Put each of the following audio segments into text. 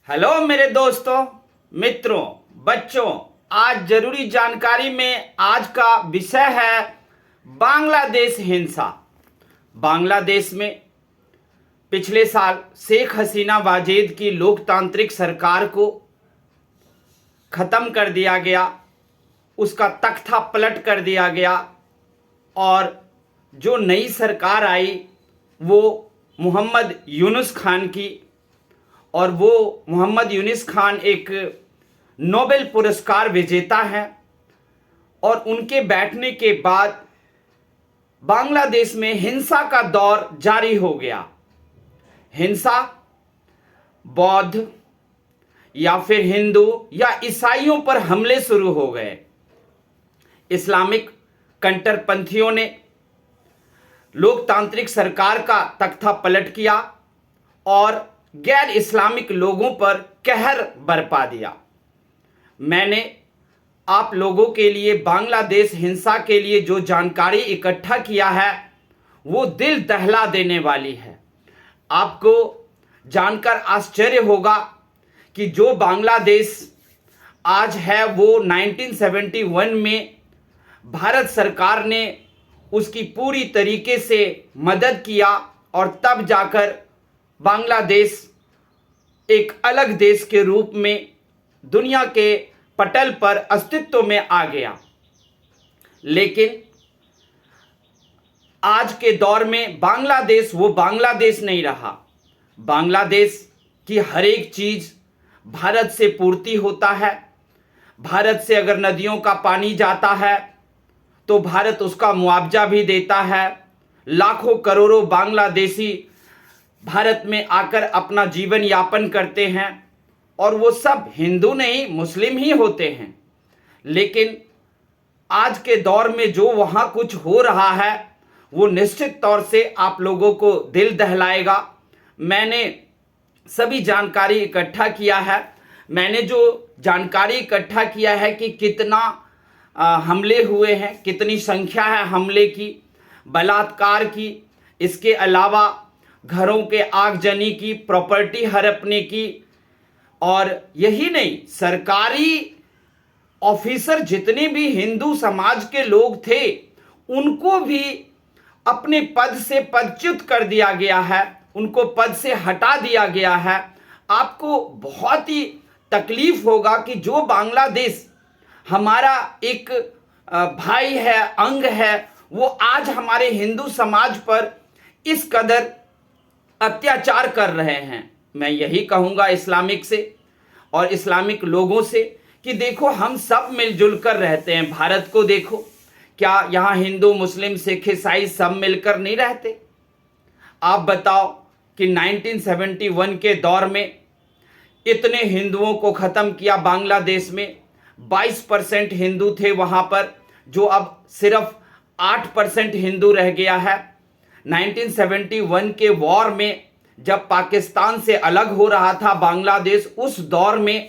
Hello मेरे दोस्तों, मित्रों, बच्चों। आज जरूरी जानकारी में आज का विषय है बांग्लादेश हिंसा। बांग्लादेश में पिछले साल शेख हसीना वाजेद की लोकतांत्रिक सरकार को खत्म कर दिया गया, उसका तख्ता पलट कर दिया गया और जो नई सरकार आई वो मोहम्मद यूनुस खान की। और वो मोहम्मद यूनुस खान एक नोबेल पुरस्कार विजेता हैं और उनके बैठने के बाद बांग्लादेश में हिंसा का दौर जारी हो गया। हिंसा बौद्ध या फिर हिंदू या ईसाइयों पर हमले शुरू हो गए। इस्लामिक कट्टरपंथियों ने लोकतांत्रिक सरकार का तख्ता पलट किया और गैर इस्लामिक लोगों पर कहर बरपा दिया। मैंने आप लोगों के लिए बांग्लादेश हिंसा के लिए जो जानकारी इकट्ठा किया है वो दिल दहला देने वाली है। आपको जानकर आश्चर्य होगा कि जो बांग्लादेश आज है वो 1971 में भारत सरकार ने उसकी पूरी तरीके से मदद किया और तब जाकर बांग्लादेश एक अलग देश के रूप में दुनिया के पटल पर अस्तित्व में आ गया। लेकिन आज के दौर में बांग्लादेश वो बांग्लादेश नहीं रहा। बांग्लादेश की हर एक चीज भारत से पूर्ति होता है। भारत से अगर नदियों का पानी जाता है तो भारत उसका मुआवजा भी देता है। लाखों करोड़ों बांग्लादेशी भारत में आकर अपना जीवन यापन करते हैं और वो सब हिंदू नहीं मुस्लिम ही होते हैं। लेकिन आज के दौर में जो वहाँ कुछ हो रहा है वो निश्चित तौर से आप लोगों को दिल दहलाएगा। मैंने सभी जानकारी इकट्ठा किया है। मैंने जो जानकारी इकट्ठा किया है कि कितना हमले हुए हैं, कितनी संख्या है हमले की, बलात्कार की, इसके अलावा घरों के आगजनी की, प्रॉपर्टी हड़पने की। और यही नहीं, सरकारी ऑफिसर जितने भी हिंदू समाज के लोग थे उनको भी अपने पद से पदच्युत कर दिया गया है, उनको पद से हटा दिया गया है। आपको बहुत ही तकलीफ होगा कि जो बांग्लादेश हमारा एक भाई है, अंग है, वो आज हमारे हिंदू समाज पर इस कदर अत्याचार कर रहे हैं। मैं यही कहूँगा इस्लामिक से और इस्लामिक लोगों से कि देखो, हम सब मिलजुल कर रहते हैं। भारत को देखो, क्या यहाँ हिंदू मुस्लिम सिख ईसाई सब मिलकर नहीं रहते? आप बताओ कि 1971 के दौर में इतने हिंदुओं को ख़त्म किया बांग्लादेश में। 22% हिंदू थे वहाँ पर, जो अब सिर्फ 8% हिंदू रह गया है। 1971 के वॉर में जब पाकिस्तान से अलग हो रहा था बांग्लादेश, उस दौर में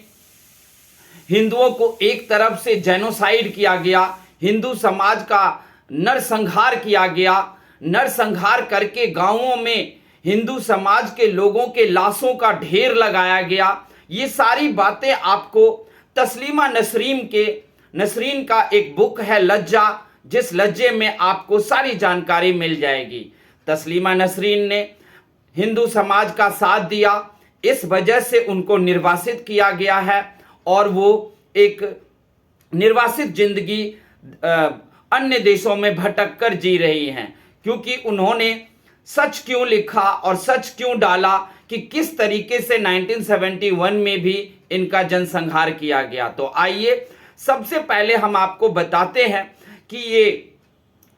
हिंदुओं को एक तरफ से जेनोसाइड किया गया, हिंदू समाज का नरसंहार किया गया। नरसंहार करके गांवों में हिंदू समाज के लोगों के लाशों का ढेर लगाया गया। ये सारी बातें आपको तस्लीमा नसरीन का एक बुक है लज्जा, जिस लज्जे में आपको सारी जानकारी मिल जाएगी। तस्लीमा नसरीन ने हिंदू समाज का साथ दिया, इस वजह से उनको निर्वासित किया गया है और वो एक निर्वासित जिंदगी अन्य देशों में भटक कर जी रही हैं, क्योंकि उन्होंने सच क्यों लिखा और सच क्यों डाला कि किस तरीके से 1971 में भी इनका जनसंहार किया गया। तो आइए सबसे पहले हम आपको बताते हैं कि ये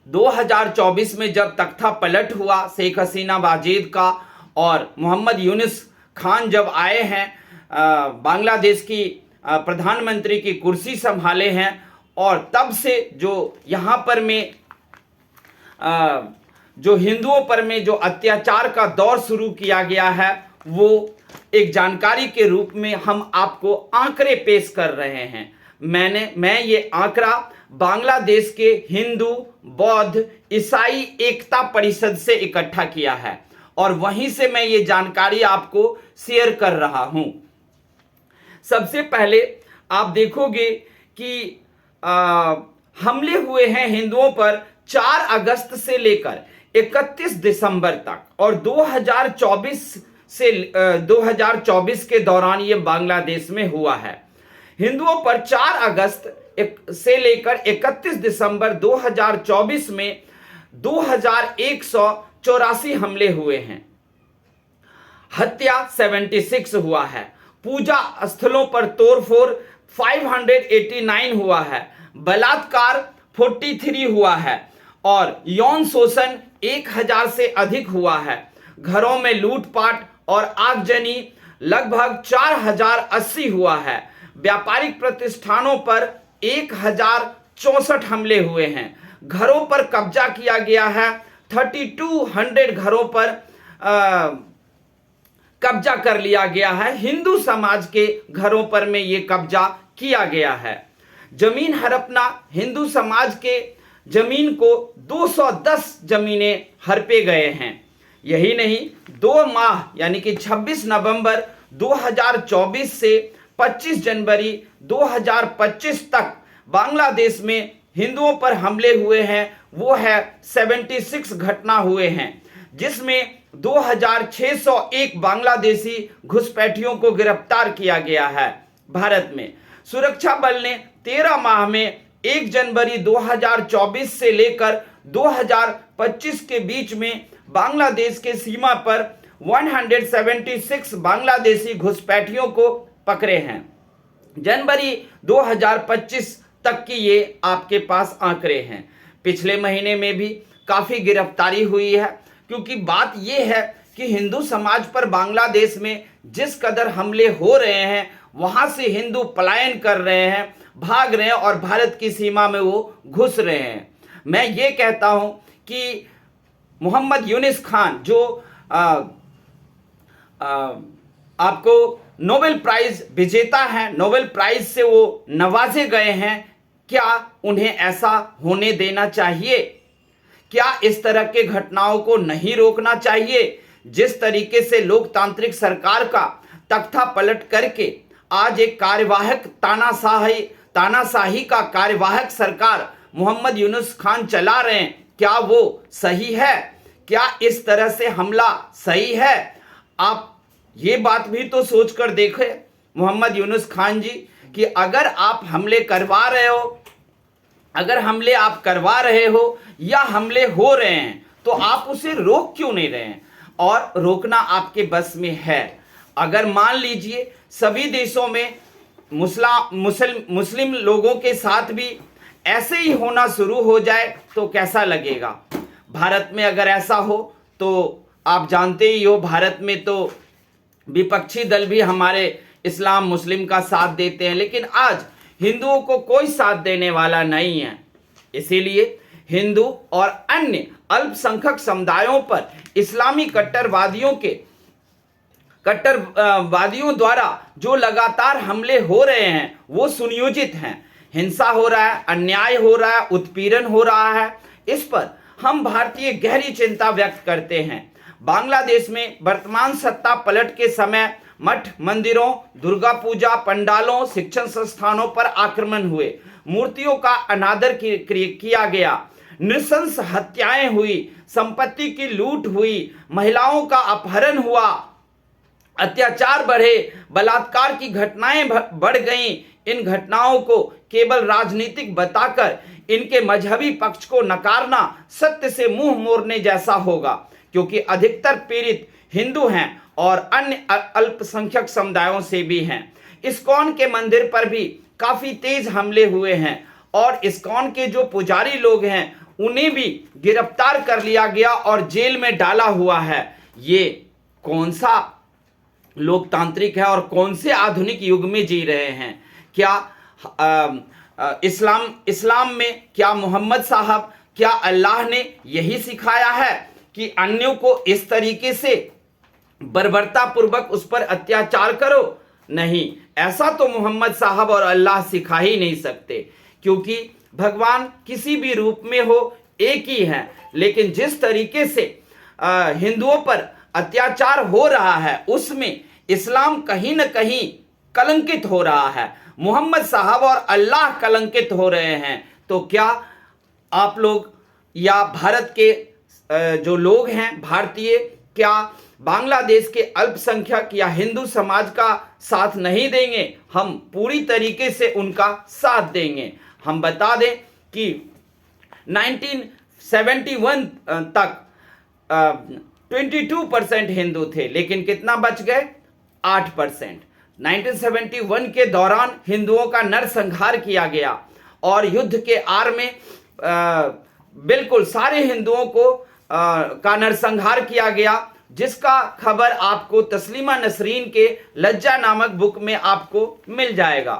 2024 में जब तख्ता पलट हुआ शेख हसीना वाजेद का और मोहम्मद यूनुस खान जब आए हैं, बांग्लादेश की प्रधानमंत्री की कुर्सी संभाले हैं, और तब से जो यहाँ पर में जो हिंदुओं पर में जो अत्याचार का दौर शुरू किया गया है, वो एक जानकारी के रूप में हम आपको आंकड़े पेश कर रहे हैं। मैं ये आंकड़ा बांग्लादेश के हिंदू, बौद्ध, ईसाई एकता परिषद से इकट्ठा किया है और वहीं से मैं ये जानकारी आपको शेयर कर रहा हूं। सबसे पहले आप देखोगे कि हमले हुए हैं हिंदुओं पर 4 अगस्त से लेकर 31 दिसंबर तक, और 2024 के दौरान ये बांग्लादेश में हुआ है। हिंदुओं पर 4 अगस्त से लेकर 31 दिसंबर 2024 में 2184 हमले हुए हैं। हत्या 76 हुआ है। पूजा स्थलों पर तोड़फोड़ 589 हुआ है। बलात्कार 43 हुआ है और यौन शोषण 1000 से अधिक हुआ है। घरों में लूटपाट और आगजनी लगभग 4080 हुआ है। व्यापारिक प्रतिष्ठानों पर 1064 हमले हुए हैं। घरों पर कब्जा किया गया है। 3200 घरों पर कब्जा कर लिया गया है। हिंदू समाज के घरों पर में ये कब्जा किया गया है। जमीन हड़पना, हिंदू समाज के जमीन को 210 जमीनें हड़पे गए हैं। यही नहीं, 2 माह यानी कि 26 नवंबर 2024 से 25 जनवरी 2025 तक बांग्लादेश में हिंदुओं पर हमले हुए हैं। वो है 76 घटना हुए हैं, जिसमें 2601 बांग्लादेशी घुसपैठियों को गिरफ्तार किया गया है। भारत में सुरक्षा बल ने 13 माह में 1 जनवरी 2024 से लेकर 2025 के बीच में बांग्लादेश के सीमा पर 176 बांग्लादेशी घुसपैठियों को पकड़े हैं। जनवरी 2025 तक की ये आपके पास आंकड़े हैं। पिछले महीने में भी काफी गिरफ्तारी हुई है, क्योंकि बात यह है कि हिंदू समाज पर बांग्लादेश में जिस कदर हमले हो रहे हैं, वहां से हिंदू पलायन कर रहे हैं, भाग रहे हैं और भारत की सीमा में वो घुस रहे हैं। मैं ये कहता हूं कि मोहम्मद यूनिस खान जो आपको नोबेल प्राइज विजेता हैं, नोबेल प्राइज से वो नवाजे गए हैं, क्या उन्हें ऐसा होने देना चाहिए? क्या इस तरह के घटनाओं को नहीं रोकना चाहिए? जिस तरीके से लोकतांत्रिक सरकार का तख्ता पलट करके आज एक कार्यवाहक तानाशाही का कार्यवाहक सरकार मोहम्मद यूनुस खान चला रहे हैं, क्या वो सही है? क्या इस तरह से हमला सही है? आप ये बात भी तो सोच कर देखें मोहम्मद यूनुस खान जी, कि अगर आप हमले करवा रहे हो, अगर हमले आप करवा रहे हो या हमले हो रहे हैं, तो आप उसे रोक क्यों नहीं रहे हैं? और रोकना आपके बस में है। अगर मान लीजिए सभी देशों में मुस्लिम लोगों के साथ भी ऐसे ही होना शुरू हो जाए तो कैसा लगेगा? भारत में अगर ऐसा हो तो आप जानते ही हो, भारत में तो विपक्षी दल भी हमारे इस्लाम मुस्लिम का साथ देते हैं, लेकिन आज हिंदुओं को कोई साथ देने वाला नहीं है। इसीलिए हिंदू और अन्य अल्पसंख्यक समुदायों पर इस्लामी कट्टरवादियों द्वारा जो लगातार हमले हो रहे हैं वो सुनियोजित हैं। हिंसा हो रहा है, अन्याय हो रहा है, उत्पीड़न हो रहा है। इस पर हम भारतीय गहरी चिंता व्यक्त करते हैं। बांग्लादेश में वर्तमान सत्ता पलट के समय मठ, मंदिरों, दुर्गा पूजा पंडालों, शिक्षण संस्थानों पर आक्रमण हुए, मूर्तियों का अनादर किया गया, नृशंस हत्याएं हुई, संपत्ति की लूट हुई, महिलाओं का अपहरण हुआ, अत्याचार बढ़े, बलात्कार की घटनाएं बढ़ गईं। इन घटनाओं को केवल राजनीतिक बताकर इनके मजहबी पक्ष को नकारना सत्य से मुंह मोड़ने जैसा होगा, क्योंकि अधिकतर पीड़ित हिंदू हैं और अन्य अल्पसंख्यक समुदायों से भी हैं। इस्कॉन के मंदिर पर भी काफी तेज हमले हुए हैं और इस्कॉन के जो पुजारी लोग हैं उन्हें भी गिरफ्तार कर लिया गया और जेल में डाला हुआ है। ये कौन सा लोकतांत्रिक है और कौन से आधुनिक युग में जी रहे हैं? क्या इस्लाम में क्या मोहम्मद साहब, क्या अल्लाह ने यही सिखाया है कि अन्यों को इस तरीके से बर्बरता पूर्वक उस पर अत्याचार करो? नहीं, ऐसा तो मोहम्मद साहब और अल्लाह सिखा ही नहीं सकते, क्योंकि भगवान किसी भी रूप में हो एक ही है। लेकिन जिस तरीके से हिंदुओं पर अत्याचार हो रहा है उसमें इस्लाम कहीं न कहीं कलंकित हो रहा है, मोहम्मद साहब और अल्लाह कलंकित हो रहे हैं, तो क्या आप लोग या भारत के जो लोग हैं भारतीय, क्या बांग्लादेश के अल्पसंख्यक या हिंदू समाज का साथ नहीं देंगे? हम पूरी तरीके से उनका साथ देंगे। हम बता दें कि 1971 तक 22% हिंदू थे, लेकिन कितना बच गए? 8%। 1971 के दौरान हिंदुओं का नरसंहार किया गया और युद्ध के आर में बिल्कुल सारे हिंदुओं को का नरसंहार किया गया, जिसका खबर आपको तस्लीमा नसरीन के लज्जा नामक बुक में आपको मिल जाएगा।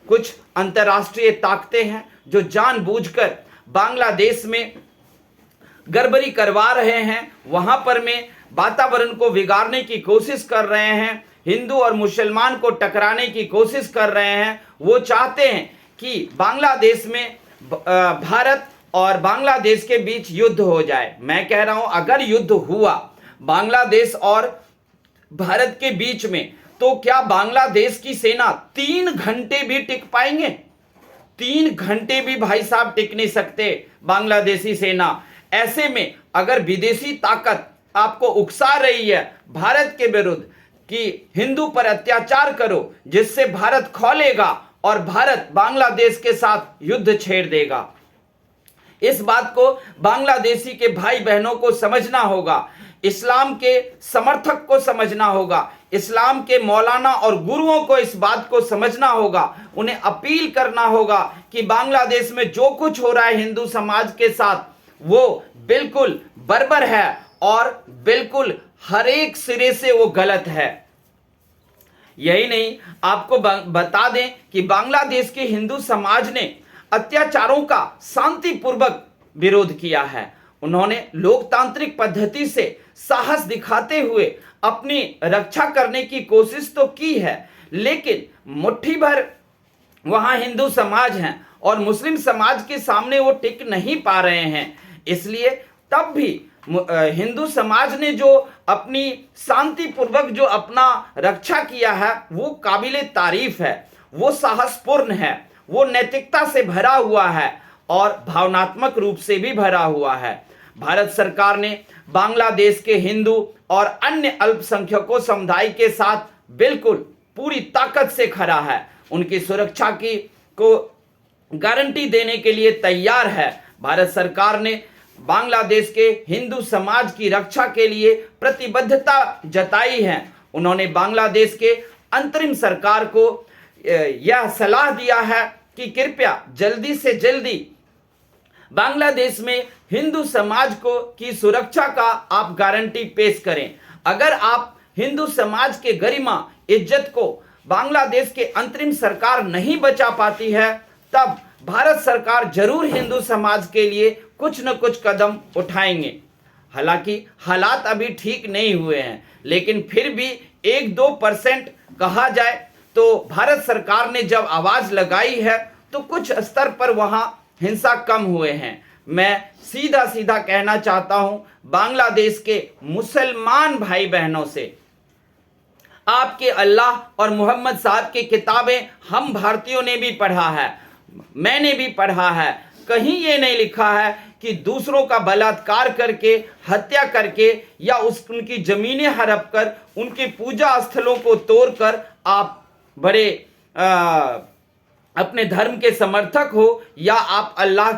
कुछ अंतर्राष्ट्रीय ताकतें हैं जो जानबूझकर बांग्लादेश में गड़बड़ी करवा रहे हैं, वहां पर में वातावरण को बिगाड़ने की कोशिश कर रहे हैं, हिंदू और मुसलमान को टकराने की कोशिश कर रहे हैं। वो चाहते हैं कि बांग्लादेश में भारत और बांग्लादेश के बीच युद्ध हो जाए। मैं कह रहा हूं, अगर युद्ध हुआ बांग्लादेश और भारत के बीच में, तो क्या बांग्लादेश की सेना 3 घंटे भी टिक पाएंगे? 3 घंटे भी भाई साहब टिक नहीं सकते बांग्लादेशी सेना। ऐसे में अगर विदेशी ताकत आपको उकसा रही है भारत के विरुद्ध कि हिंदू पर अत्याचार करो, जिससे भारत खौलेगा और भारत बांग्लादेश के साथ युद्ध छेड़ देगा, इस बात को बांग्लादेशी के भाई बहनों को समझना होगा, इस्लाम के समर्थक को समझना होगा, इस्लाम के मौलाना और गुरुओं को इस बात को समझना होगा। उन्हें अपील करना होगा कि बांग्लादेश में जो कुछ हो रहा है हिंदू समाज के साथ, वो बिल्कुल बर्बर है और बिल्कुल हर एक सिरे से वो गलत है। यही नहीं, आपको बता दें कि बांग्लादेश के हिंदू समाज ने अत्याचारों का शांतिपूर्वक विरोध किया है। उन्होंने लोकतांत्रिक पद्धति से साहस दिखाते हुए अपनी रक्षा करने की कोशिश तो की है, लेकिन मुट्ठी भर वहां हिंदू समाज हैं और मुस्लिम समाज के सामने वो टिक नहीं पा रहे हैं। इसलिए तब भी हिंदू समाज ने जो अपनी शांतिपूर्वक जो अपना रक्षा किया है, वो काबिले तारीफ है, वो साहसपूर्ण है, वो नैतिकता से भरा हुआ है और भावनात्मक रूप से भी भरा हुआ है। भारत सरकार ने बांग्लादेश के हिंदू और अन्य अल्पसंख्यकों समुदाय के साथ बिल्कुल पूरी ताकत से खड़ा है, उनकी सुरक्षा की को गारंटी देने के लिए तैयार है। भारत सरकार ने बांग्लादेश के हिंदू समाज की रक्षा के लिए प्रतिबद्धता जताई है। उन्होंने बांग्लादेश के अंतरिम सरकार को यह सलाह दिया है कि कृपया जल्दी से जल्दी बांग्लादेश में हिंदू समाज को की सुरक्षा का आप गारंटी पेश करें। अगर आप हिंदू समाज के गरिमा इज्जत को बांग्लादेश के अंतरिम सरकार नहीं बचा पाती है, तब भारत सरकार जरूर हिंदू समाज के लिए कुछ न कुछ कदम उठाएंगे। हालांकि हालात अभी ठीक नहीं हुए हैं, लेकिन फिर भी 1-2% कहा जाए तो भारत सरकार ने जब आवाज लगाई है तो कुछ स्तर पर वहां हिंसा कम हुए हैं। मैं सीधा सीधा कहना चाहता हूं बांग्लादेश के मुसलमान भाई बहनों से, आपके अल्लाह और मोहम्मद साहब की किताबें हम भारतीयों ने भी पढ़ा है, मैंने भी पढ़ा है। कहीं ये नहीं लिखा है कि दूसरों का बलात्कार करके, हत्या करके या उनकी जमीनें हड़प कर, उनके पूजा स्थलों को तोड़कर आप बड़े अपने धर्म के समर्थक हो या आप अल्लाह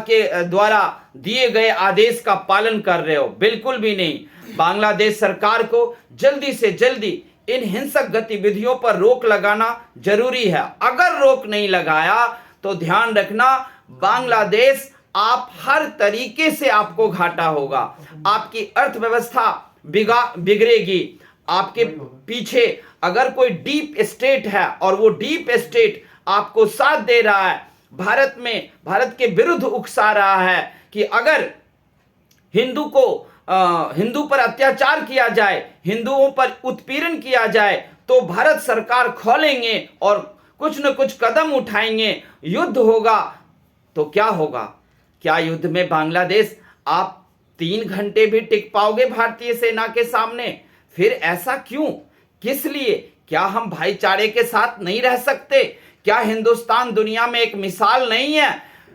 के द्वारा दिए गए आदेश का पालन कर रहे हो। बिल्कुल भी नहीं। बांग्लादेश सरकार को जल्दी से जल्दी इन हिंसक गतिविधियों पर रोक लगाना जरूरी है। अगर रोक नहीं लगाया तो ध्यान रखना, बांग्लादेश आप हर तरीके से आपको घाटा होगा, आपकी अर्थव्यवस्था बिगड़ेगी। आपके पीछे अगर कोई डीप स्टेट है और वो डीप स्टेट आपको साथ दे रहा है, भारत के विरुद्ध उकसा रहा है कि अगर हिंदू पर अत्याचार किया जाए, हिंदुओं पर उत्पीड़न किया जाए, तो भारत सरकार खोलेंगे और कुछ न कुछ कदम उठाएंगे, युद्ध होगा। तो क्या होगा? क्या युद्ध में बांग्लादेश आप 3 घंटे भी टिक पाओगे भारतीय सेना के सामने? फिर ऐसा क्यों? किस लिए? क्या हम भाईचारे के साथ नहीं रह सकते? क्या हिंदुस्तान दुनिया में एक मिसाल नहीं है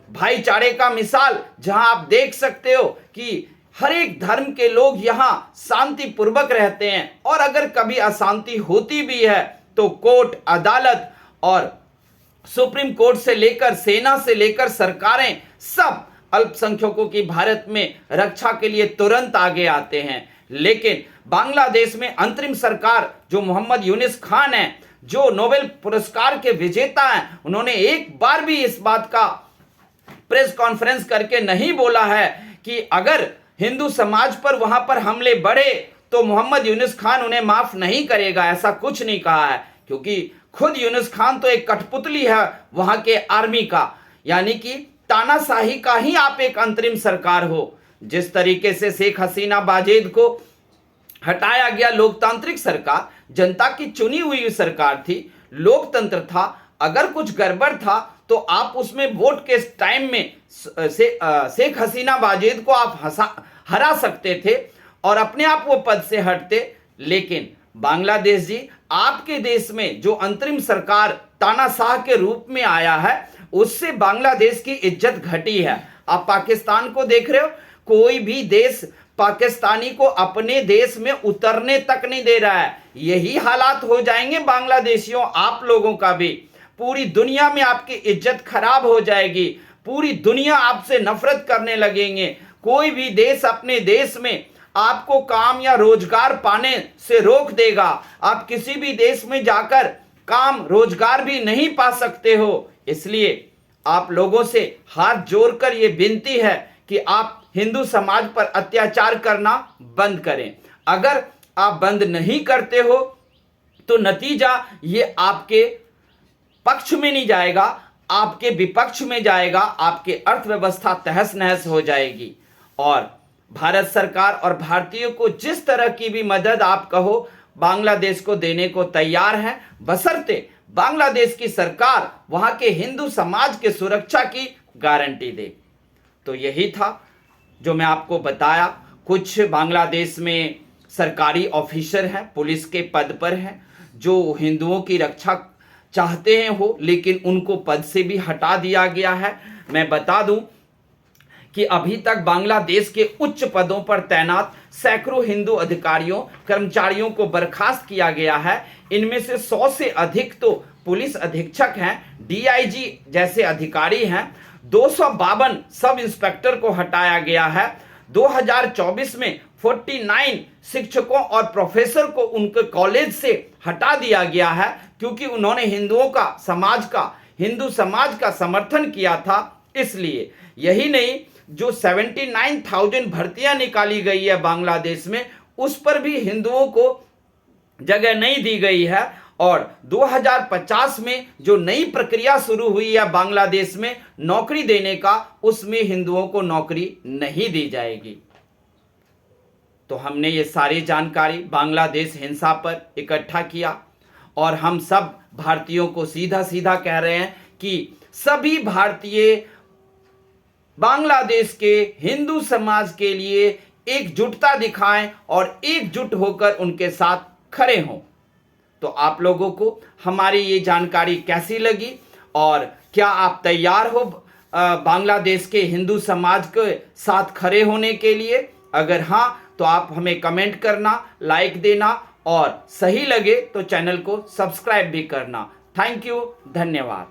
भाईचारे का मिसाल, जहां आप देख सकते हो कि हर एक धर्म के लोग यहां शांति पूर्वक रहते हैं, और अगर कभी अशांति होती भी है तो कोर्ट, अदालत और सुप्रीम कोर्ट से लेकर सेना से लेकर सरकारें सब अल्पसंख्यकों की भारत में रक्षा के लिए तुरंत आगे आते हैं। लेकिन बांग्लादेश में अंतरिम सरकार जो मोहम्मद यूनिस खान है, जो नोबेल पुरस्कार के विजेता हैं, उन्होंने एक बार भी इस बात का प्रेस कॉन्फ्रेंस करके नहीं बोला है कि अगर हिंदू समाज पर वहां पर हमले बढ़े तो मोहम्मद यूनिस खान उन्हें माफ नहीं करेगा। ऐसा कुछ नहीं कहा है, क्योंकि खुद यूनिस खान तो एक कठपुतली है वहां के आर्मी का, यानी कि तानाशाही का ही आप एक अंतरिम सरकार हो। जिस तरीके से शेख हसीना बाजेद को हटाया गया, लोकतांत्रिक सरकार, जनता की चुनी हुई सरकार थी, लोकतंत्र था, अगर कुछ गड़बड़ था तो आप उसमें वोट के टाइम में शेख हसीना बाजेद को आप हरा सकते थे और अपने आप वो पद से हटते। लेकिन बांग्लादेश जी, आपके देश में जो अंतरिम सरकार तानाशाह के रूप में आया है, उससे बांग्लादेश की इज्जत घटी है। आप पाकिस्तान को देख रहे हो, कोई भी देश पाकिस्तानी को अपने देश में उतरने तक नहीं दे रहा है। यही हालात हो जाएंगे बांग्लादेशियों, आप लोगों का भी। पूरी दुनिया में आपकी इज्जत खराब हो जाएगी, पूरी दुनिया आपसे नफरत करने लगेंगे। कोई भी देश अपने देश में आपको काम या रोजगार पाने से रोक देगा। आप किसी भी देश में जाकर काम रोजगार भी नहीं पा सकते हो। इसलिए आप लोगों से हाथ जोड़कर ये विनती है कि आप हिंदू समाज पर अत्याचार करना बंद करें। अगर आप बंद नहीं करते हो तो नतीजा ये आपके पक्ष में नहीं जाएगा, आपके विपक्ष में जाएगा, आपकी अर्थव्यवस्था तहस नहस हो जाएगी। और भारत सरकार और भारतीयों को जिस तरह की भी मदद आप कहो, बांग्लादेश को देने को तैयार है, बशर्ते बांग्लादेश की सरकार वहां के हिंदू समाज के सुरक्षा की गारंटी दे। तो यही था जो मैं आपको बताया। कुछ बांग्लादेश में सरकारी ऑफिसर हैं, पुलिस के पद पर हैं, जो हिंदुओं की रक्षा चाहते हैं हो, लेकिन उनको पद से भी हटा दिया गया है। मैं बता दूं कि अभी तक बांग्लादेश के उच्च पदों पर तैनात सैकड़ों हिंदू अधिकारियों, कर्मचारियों को बर्खास्त किया गया है। इनमें से 100 से अधिक तो पुलिस अधीक्षक हैं, डीआईजी जैसे अधिकारी हैं। 252 सब इंस्पेक्टर को हटाया गया है। 2024 में 49 शिक्षकों और प्रोफेसर को उनके कॉलेज से हटा दिया गया है, क्योंकि उन्होंने हिंदू समाज का समर्थन किया था। इसलिए यही नहीं, जो 79,000 भर्तियां निकाली गई है बांग्लादेश में, उस पर भी हिंदुओं को जगह नहीं दी गई है। और 2050 में जो नई प्रक्रिया शुरू हुई है बांग्लादेश में नौकरी देने का, उसमें हिंदुओं को नौकरी नहीं दी जाएगी। तो हमने ये सारी जानकारी बांग्लादेश हिंसा पर इकट्ठा किया, और हम सब भारतीयों को सीधा सीधा कह रहे हैं कि सभी भारतीय बांग्लादेश के हिंदू समाज के लिए एकजुटता दिखाएं और एकजुट होकर उनके साथ खड़े हों। तो आप लोगों को हमारी ये जानकारी कैसी लगी, और क्या आप तैयार हो बांग्लादेश के हिंदू समाज के साथ खड़े होने के लिए? अगर हाँ, तो आप हमें कमेंट करना, लाइक देना, और सही लगे तो चैनल को सब्सक्राइब भी करना। थैंक यू, धन्यवाद।